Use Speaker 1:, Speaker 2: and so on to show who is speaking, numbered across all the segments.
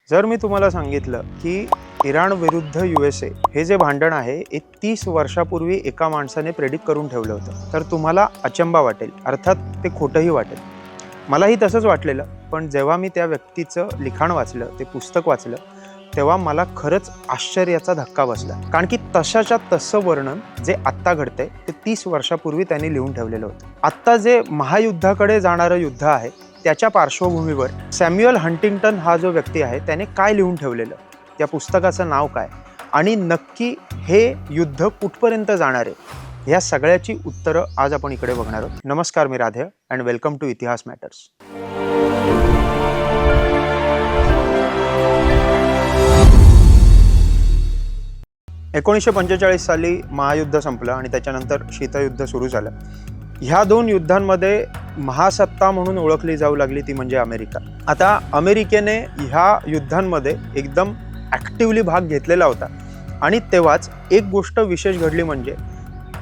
Speaker 1: जर मी तुम्हाला सांगितलं की इराण विरुद्ध USA हे जे भांडण आहे हे 30 वर्षापूर्वी एका माणसाने प्रेडिक्ट करून ठेवलं होतं, तर तुम्हाला अचंबा वाटेल, अर्थात ते खोटंही वाटेल. मलाही तसंच वाटलेलं, पण जेव्हा मी त्या व्यक्तीचं लिखाण वाचलं, ते पुस्तक वाचलं, तेव्हा मला खरंच आश्चर्याचा धक्का बसला. कारण की तशाच्या तसं वर्णन जे आत्ता घडतंय ते 30 वर्षापूर्वी त्यांनी लिहून ठेवलेलं होतं. आत्ता जे महायुद्धाकडे जाणारं युद्ध आहे त्याच्या पार्श्वभूमीवर सॅम्युअल हंटिंग्टन हा जो व्यक्ती आहे त्याने काय लिहून ठेवलेलं, त्या पुस्तकाचं नाव काय आणि नक्की हे युद्ध कुठपर्यंत जाणार आहे, ह्या सगळ्याची उत्तरं आज आपण इकडे बघणार आहोत. नमस्कार, मी राधे अँड वेलकम टू इतिहास मॅटर्स. एकोणीसशे 45 साली महायुद्ध संपलं आणि त्याच्यानंतर शीतयुद्ध सुरू झालं. ह्या दोन युद्धांमध्ये महासत्ता म्हणून ओळखली जाऊ लागली ती म्हणजे अमेरिका. आता अमेरिकेने ह्या युद्धांमध्ये एकदम ॲक्टिव्हली भाग घेतलेला होता आणि तेव्हाच एक गोष्ट विशेष घडली, म्हणजे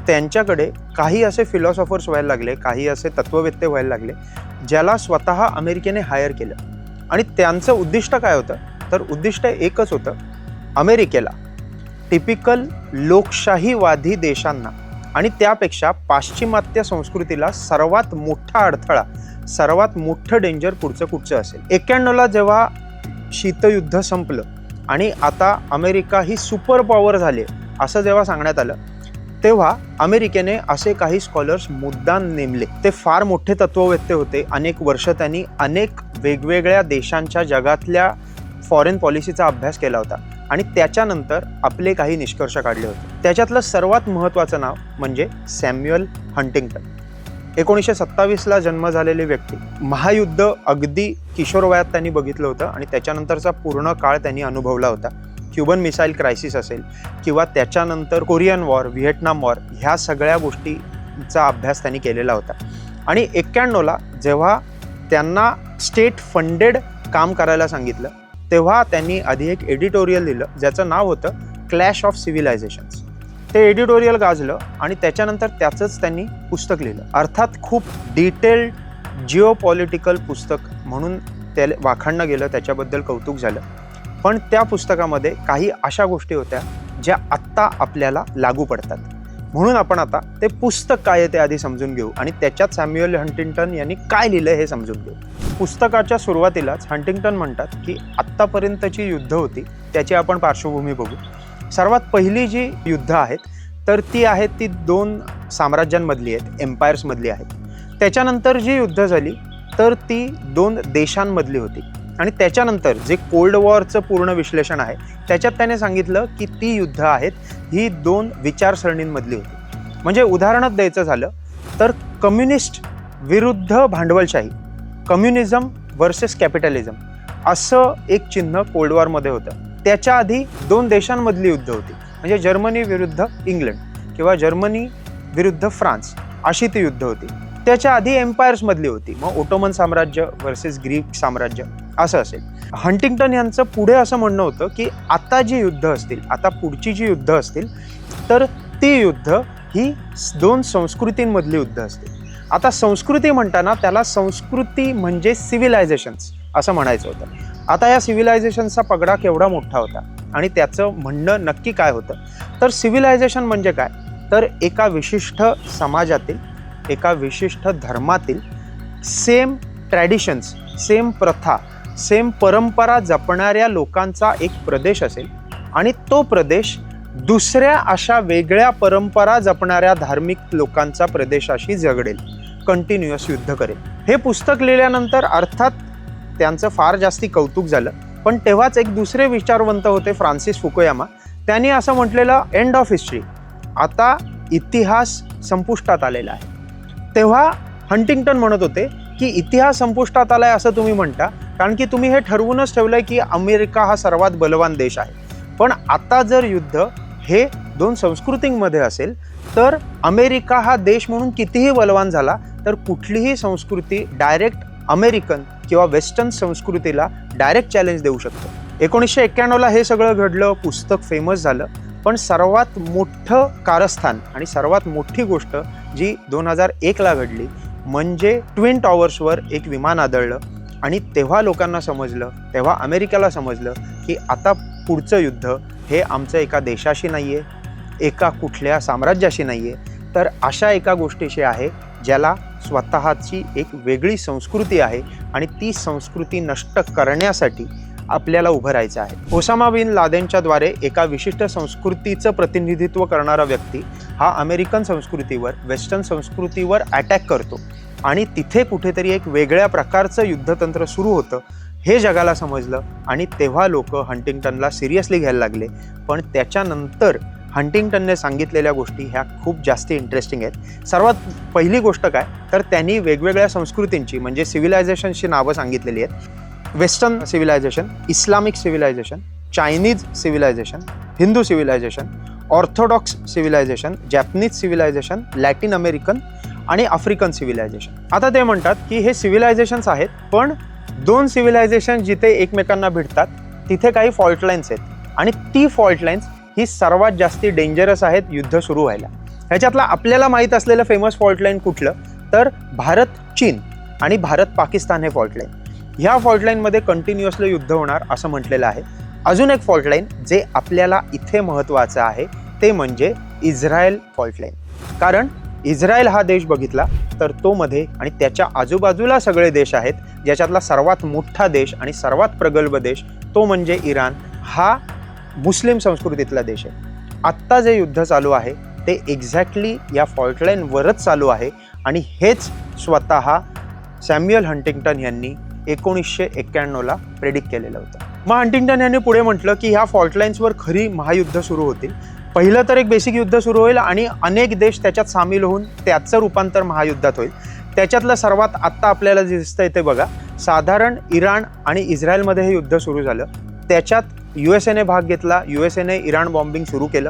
Speaker 1: त्यांच्याकडे काही असे फिलॉसॉफर्स व्हायला लागले, काही असे तत्ववेत्ते व्हायला लागले ज्याला स्वतः अमेरिकेने हायर केलं. आणि त्यांचं उद्दिष्ट काय होतं, तर उद्दिष्ट एकच होतं, अमेरिकेला टिपिकल लोकशाहीवादी देशांना आणि त्यापेक्षा पाश्चिमात्य संस्कृतीला सर्वात मोठा अडथळा, सर्वात मोठं डेंजर पुढचं कुठचं असेल. 91ला जेव्हा शीतयुद्ध संपलं आणि आता अमेरिका ही सुपर पॉवर झाली असं जेव्हा सांगण्यात आलं, तेव्हा अमेरिकेने असे काही स्कॉलर्स मुद्दाम नेमले. ते फार मोठे तत्ववेत्ते होते. अनेक वर्ष त्यांनी अनेक वेगवेगळ्या देशांच्या जगातल्या फॉरेन पॉलिसीचा अभ्यास केला होता आणि त्याच्यानंतर आपले काही निष्कर्ष काढले होते. त्याच्यातलं सर्वात महत्त्वाचं नाव म्हणजे सॅम्युअल हंटिंग्टन. 1927ला जन्म झालेली व्यक्ती. महायुद्ध अगदी किशोरवयात त्यांनी बघितलं होतं आणि त्याच्यानंतरचा पूर्ण काळ त्यांनी अनुभवला होता. क्युबन मिसाईल क्रायसिस असेल किंवा त्याच्यानंतर कोरियन वॉर, व्हिएटनाम वॉर, ह्या सगळ्या गोष्टींचा अभ्यास त्यांनी केलेला होता. आणि 91ला जेव्हा त्यांना स्टेट फंडेड काम करायला सांगितलं, तेव्हा त्यांनी आधी एक एडिटोरियल लिहिलं ज्याचं नाव होतं क्लॅश ऑफ सिव्हिलायझेशन्स. ते एडिटोरियल गाजलं आणि त्याच्यानंतर त्याचंच त्यांनी पुस्तक लिहिलं. अर्थात खूप डिटेल्ड जिओ पॉलिटिकल पुस्तक म्हणून त्याला वाखाणलं गेलं, त्याच्याबद्दल कौतुक झालं. पण त्या पुस्तकामध्ये काही अशा गोष्टी होत्या ज्या आत्ता आपल्याला लागू पडतात. म्हणून आपण आता ते पुस्तक काय आहे ते आधी समजून घेऊ आणि त्याच्यात सॅम्युअल हंटिंग्टन यांनी काय लिहिलं हे समजून घेऊ. पुस्तकाच्या सुरुवातीलाच हंटिंग्टन म्हणतात की आत्तापर्यंतची युद्ध होती त्याची आपण पार्श्वभूमी बघू. सर्वात पहिली जी युद्ध आहेत तर ती आहेत ती 2 साम्राज्यांमधली आहेत, एम्पायर्समधली आहेत. त्याच्यानंतर जी युद्ध झाली तर ती 2 देशांमधली होती. आणि त्याच्यानंतर जे कोल्ड वॉरचं पूर्ण विश्लेषण आहे त्याच्यात त्याने सांगितलं की ती युद्ध आहेत ही 2 विचारसरणींमधली होती. म्हणजे उदाहरणात द्यायचं झालं तर कम्युनिस्ट विरुद्ध भांडवलशाही, कम्युनिझम वर्सेस कॅपिटलिझम असं एक चिन्ह कोल्ड वॉरमध्ये होतं. त्याच्या आधी 2 देशांमधली युद्ध होती, म्हणजे जर्मनी विरुद्ध इंग्लंड किंवा जर्मनी विरुद्ध फ्रान्स अशी ती युद्ध होती. त्याच्या आधी एम्पायर्समधली होती, मग ओटोमन साम्राज्य वर्सेस ग्रीक साम्राज्य असं असेल. हंटिंग्टन यांचं पुढे असं म्हणणं होतं की आता जी युद्ध असतील, आता पुढची जी युद्ध असतील तर ती युद्ध ही 2 संस्कृतींमधली युद्ध असतील. आता संस्कृती म्हणताना त्याला संस्कृती म्हणजे सिव्हिलायझेशन्स असं म्हणायचं होतं. आता या सिव्हिलायझेशनचा पगडा केवढा मोठा होता आणि त्याचं म्हणणं नक्की काय होतं, तर सिव्हिलायझेशन म्हणजे काय, तर एका विशिष्ट समाजातील, एका विशिष्ट धर्मातील सेम ट्रॅडिशन्स, सेम प्रथा, सेम परंपरा जपणाऱ्या लोकांचा एक प्रदेश असेल आणि तो प्रदेश दुसऱ्या अशा वेगळ्या परंपरा जपणाऱ्या धार्मिक लोकांचा प्रदेशाशी झगडेल, कंटिन्युअस युद्ध करेल. हे पुस्तक लिहिल्यानंतर अर्थात त्यांचं फार जास्ती कौतुक झालं, पण तेव्हाच एक दुसरे विचारवंत होते, फ्रान्सिस फुकुयामा. त्यांनी असं म्हटलेलं, एंड ऑफ हिस्ट्री, आता इतिहास संपुष्टात आलेला आहे. तेव्हा हंटिंग्टन म्हणत होते की इतिहास संपुष्टात आलाय असं तुम्ही म्हणता कारण की तुम्ही हे ठरवूनच ठेवलंय की अमेरिका हा सर्वात बलवान देश आहे. पण आता जर युद्ध हे 2 संस्कृतींमध्ये असेल तर अमेरिका हा देश म्हणून कितीही बलवान झाला तर कुठलीही संस्कृती डायरेक्ट अमेरिकन किंवा वेस्टर्न संस्कृतीला डायरेक्ट चॅलेंज देऊ शकतो. 1991ला हे सगळं घडलं, पुस्तक फेमस झालं. पण सर्वात मोठं कारस्थान आणि सर्वात मोठी गोष्ट जी 2001ला घडली म्हणजे ट्विन टॉवर्सवर एक विमान आदळलं आणि तेव्हा लोकांना समजलं, तेव्हा अमेरिकेला समजलं की आता पुढचं युद्ध हे आमचं एका देशाशी नाही आहे, एका कुठल्या साम्राज्याशी नाही आहे, तर अशा एका गोष्टीशी आहे ज्याला स्वतःची एक वेगळी संस्कृती आहे आणि ती संस्कृती नष्ट करण्यासाठी आपल्याला उभं राहायचं आहे. ओसामा बिन लादेनच्या द्वारे एका विशिष्ट संस्कृतीचं प्रतिनिधित्व करणारा व्यक्ती हा अमेरिकन संस्कृतीवर, वेस्टर्न संस्कृतीवर अटॅक करतो आणि तिथे कुठेतरी एक वेगळ्या प्रकारचं युद्धतंत्र सुरू होतं हे जगाला समजलं आणि तेव्हा लोक हंटिंग्टनला सिरियसली घ्यायला लागले. पण त्याच्यानंतर हंटिंग्टनने सांगितलेल्या गोष्टी ह्या खूप जास्त इंटरेस्टिंग आहेत. सर्वात पहिली गोष्ट काय तर त्यांनी वेगवेगळ्या संस्कृतींची म्हणजे सिव्हिलायझेशनची नावं सांगितलेली आहेत. Western civilization, Islamic civilization, Chinese civilization, Hindu civilization, Orthodox civilization, Japanese civilization, Latin American आणि आफ्रिकन सिव्हिलायझेशन. आता ते म्हणतात की हे सिव्हिलायझेशन्स आहेत पण दोन सिव्हिलायझेशन जिथे एकमेकांना भिडतात तिथे काही फॉल्ट लाईन्स आहेत आणि ती फॉल्ट लाईन्स ही सर्वात जास्ती डेंजरस आहेत युद्ध सुरू व्हायला. ह्याच्यातला आपल्याला माहीत असलेलं फेमस फॉल्ट लाईन कुठलं तर भारत चीन आणि भारत पाकिस्तान हे फॉल्ट लाईन. ह्या फॉल्ट लाईनमध्ये कंटिन्युअसली युद्ध होणार असं म्हटलेलं आहे. अजून एक फॉल्ट लाईन जे आपल्याला इथे महत्त्वाचं आहे ते म्हणजे इस्रायल फॉल्ट लाईन. कारण इस्रायल हा देश बघितला तर तो मध्ये आणि त्याच्या आजूबाजूला सगळे देश आहेत, ज्याच्यातला सर्वात मोठा देश आणि सर्वात प्रगल्भ देश तो म्हणजे इराण हा मुस्लिम संस्कृतीतला देश आहे. आत्ता जे युद्ध चालू आहे ते एक्झॅक्टली या फॉल्ट लाईनवरच चालू आहे आणि हेच स्वतः सॅम्युअल हंटिंग्टन यांनी 1991ला प्रेडिक्ट केलेलं होतं. मग हंटिंग्टन यांनी पुढे म्हटलं की ह्या फॉल्ट लाईन्सवर खरी महायुद्ध सुरू होतील. पहिलं तर एक बेसिक युद्ध सुरू होईल आणि अनेक देश त्याच्यात सामील होऊन त्याचं रूपांतर महायुद्धात होईल. त्याच्यातलं सर्वात आत्ता आपल्याला जे दिसतंय ते बघा, साधारण इराण आणि इस्रायलमध्ये हे युद्ध सुरू झालं. त्याच्यात USAने भाग घेतला, USAने इराण बॉम्बिंग सुरू केलं.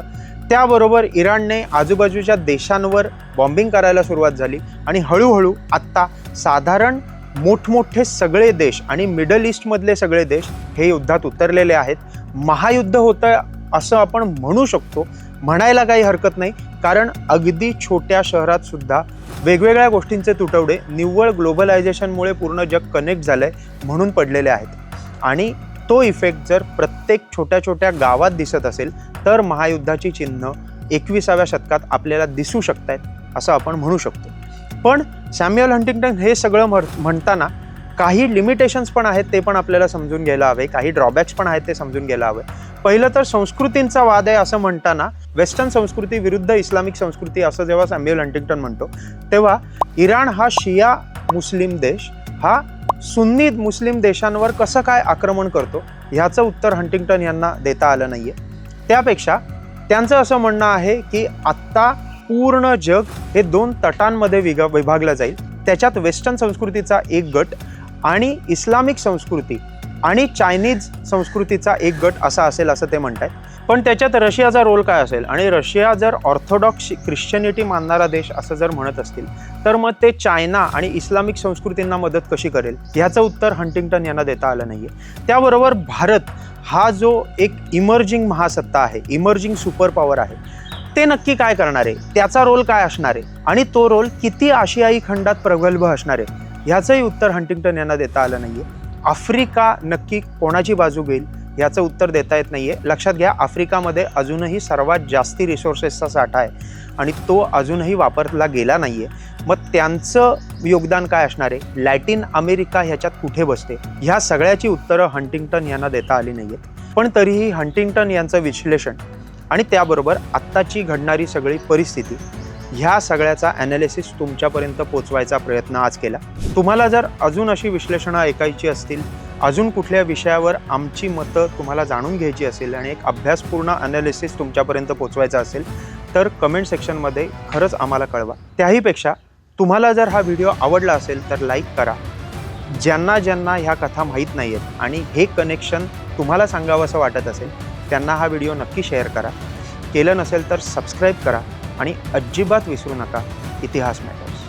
Speaker 1: त्याबरोबर इराणने आजूबाजूच्या देशांवर बॉम्बिंग करायला सुरुवात झाली आणि हळूहळू आत्ता साधारण मोठमोठे सगळे देश आणि मिडल ईस्टमधले सगळे देश हे युद्धात उतरलेले आहेत. महायुद्ध होतं असं आपण म्हणू शकतो, म्हणायला काही हरकत नाही, कारण अगदी छोट्या शहरात सुद्धा वेगवेगळ्या गोष्टींचे तुटवडे निव्वळ ग्लोबलायझेशनमुळे पूर्ण जग कनेक्ट झालंय म्हणून पडलेले आहेत. आणि तो इफेक्ट जर प्रत्येक छोट्या छोट्या गावात दिसत असेल तर महायुद्धाची चिन्ह 21व्या शतकात आपल्याला दिसू शकतात असं आपण म्हणू शकतो. पण सॅम्युअल हंटिंग्टन हे सगळं म्हणताना काही लिमिटेशन्स पण आहेत, ते पण आपल्याला समजून घ्यायला हवे. काही ड्रॉबॅक्स पण आहेत, ते समजून घ्यायला हवे. पहिलं तर संस्कृतींचा वाद आहे असं म्हणताना वेस्टर्न संस्कृती विरुद्ध इस्लामिक संस्कृती असं जेव्हा सॅम्युअल हंटिंग्टन म्हणतो तेव्हा इराण हा शिया मुस्लिम देश हा सुन्नी मुस्लिम देशांवर कसं काय आक्रमण करतो ह्याचं उत्तर हंटिंग्टन यांना देता आलं नाहीये. त्यापेक्षा त्यांचं असं म्हणणं आहे की आत्ता पूर्ण जग हे 2 तटांमध्ये विभागलं जाईल. त्याच्यात वेस्टर्न संस्कृतीचा एक गट आणि इस्लामिक संस्कृती आणि चायनीज संस्कृतीचा एक गट असा असेल असं ते म्हणतात. पण त्याच्यात रशियाचा रोल काय असेल आणि रशिया जर ऑर्थोडॉक्स ख्रिश्चनिटी मानणारा देश असं जर म्हणत असतील तर मग ते चायना आणि इस्लामिक संस्कृतींना मदत कशी करेल ह्याचं उत्तर हंटिंग्टन यांना देता आलं नाहीये. त्याबरोबर भारत हा जो एक इमर्जिंग महासत्ता आहे, इमर्जिंग सुपर पॉवर आहे, ते नक्की काय करणार आहे, त्याचा रोल काय असणार आहे आणि तो रोल किती आशियाई खंडात प्रगल्भ असणार आहे ह्याचंही उत्तर हंटिंग्टन यांना देता आलं नाहीये. आफ्रिका नक्की कोणाची बाजू घेईल याचं उत्तर देता येत नाहीये. लक्षात घ्या, आफ्रिकामध्ये अजूनही सर्वात जास्ती रिसोर्सेसचा साठा आहे आणि तो अजूनही वापरला गेला नाहीये. मग त्यांचं योगदान काय असणार आहे, लॅटिन अमेरिका ह्याच्यात कुठे बसते, ह्या सगळ्याची उत्तरं हंटिंग्टन यांना देता आली नाहीयेत. पण तरीही हंटिंग्टन यांचं विश्लेषण आणि त्याबरोबर आत्ताची घडणारी सगळी परिस्थिती ह्या सगळ्याचा ॲनालिसिस तुमच्यापर्यंत पोचवायचा प्रयत्न आज केला. तुम्हाला जर अजून अशी विश्लेषणं ऐकायची असतील, अजून कुठल्या विषयावर आमची मतं तुम्हाला जाणून घ्यायची असेल आणि एक अभ्यासपूर्ण ॲनालिसिस तुमच्यापर्यंत पोचवायचा असेल तर कमेंट सेक्शनमध्ये खरंच आम्हाला कळवा. त्याहीपेक्षा तुम्हाला जर हा व्हिडिओ आवडला असेल तर लाईक करा. ज्यांना ज्यांना ह्या कथा माहीत नाही आहेत आणि हे कनेक्शन तुम्हाला सांगावं असं वाटत असेल त्यांना हा व्हिडिओ नक्की शेअर करा. केलं नसेल तर सबस्क्राईब करा आणि अजिबात विसरू नका, इतिहास मॅटर्स.